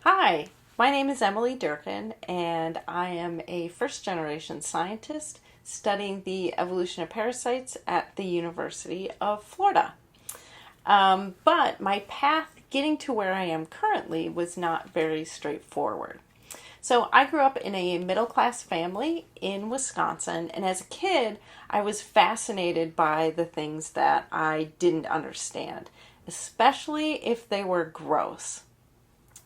Hi, my name is Emily Durkin, and I am a first-generation scientist studying the evolution of parasites at the University of Florida. But my path getting to where I am currently was not very straightforward. So I grew up in a middle-class family in Wisconsin, and as a kid, I was fascinated by the things that I didn't understand, especially if they were gross.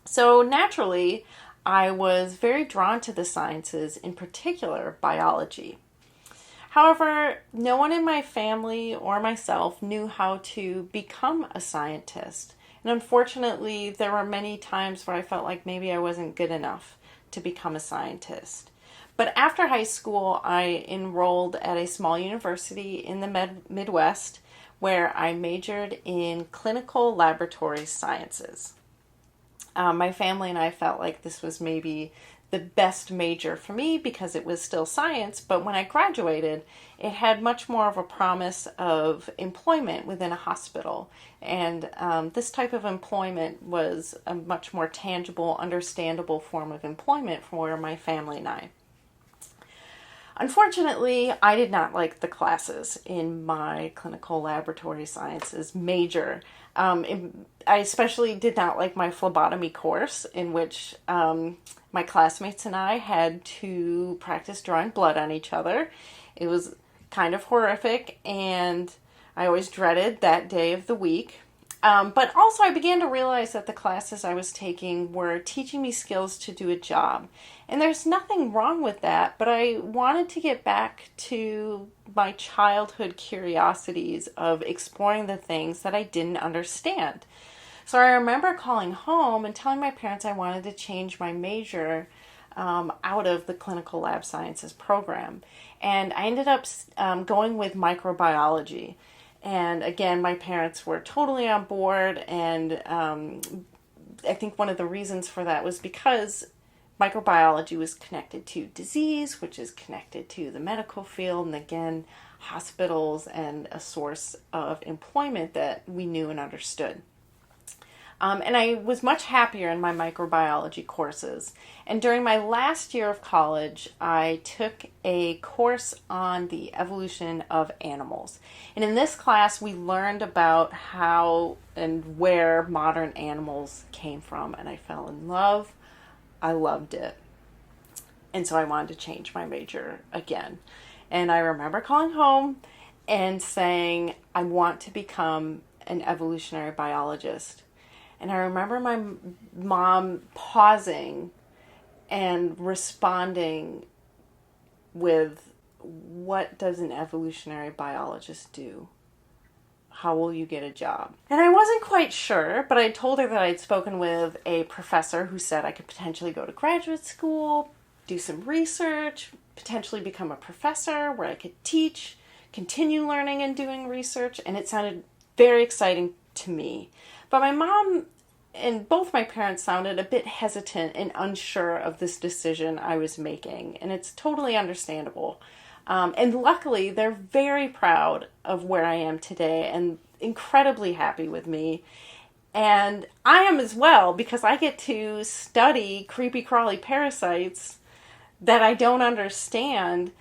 So naturally, I was very drawn to the sciences, in particular biology. However, no one in my family or myself knew how to become a scientist. And unfortunately, there were many times where I felt like maybe I wasn't good enough to become a scientist. But after high school, I enrolled at a small university in the Midwest where I majored in clinical laboratory sciences. My family and I felt like this was maybe the best major for me because it was still science, but when I graduated, it had much more of a promise of employment within a hospital. And this type of employment was a much more tangible, understandable form of employment for my family and I. Unfortunately, I did not like the classes in my clinical laboratory sciences major. I especially did not like my phlebotomy course, in which my classmates and I had to practice drawing blood on each other. It was kind of horrific, and I always dreaded that day of the week. But also, I began to realize that the classes I was taking were teaching me skills to do a job. And there's nothing wrong with that, but I wanted to get back to my childhood curiosities of exploring the things that I didn't understand. So I remember calling home and telling my parents I wanted to change my major out of the clinical lab sciences program. And I ended up going with microbiology. And again, my parents were totally on board, and I think one of the reasons for that was because microbiology was connected to disease, which is connected to the medical field, and again, hospitals, and a source of employment that we knew and understood. And I was much happier in my microbiology courses. And during my last year of college, I took a course on the evolution of animals. And in this class, we learned about how and where modern animals came from. And I fell in love. I loved it. And so I wanted to change my major again. And I remember calling home and saying, I want to become an evolutionary biologist. And I remember my mom pausing and responding with, what does an evolutionary biologist do? How will you get a job? And I wasn't quite sure, but I told her that I'd spoken with a professor who said I could potentially go to graduate school, do some research, potentially become a professor where I could teach, continue learning and doing research, and it sounded very exciting to me. But my mom and both my parents sounded a bit hesitant and unsure of this decision I was making, and it's totally understandable. And luckily, they're very proud of where I am today and incredibly happy with me. And I am as well, because I get to study creepy crawly parasites that I don't understand.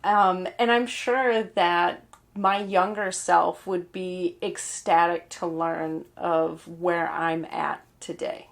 And I'm sure that my younger self would be ecstatic to learn of where I'm at today.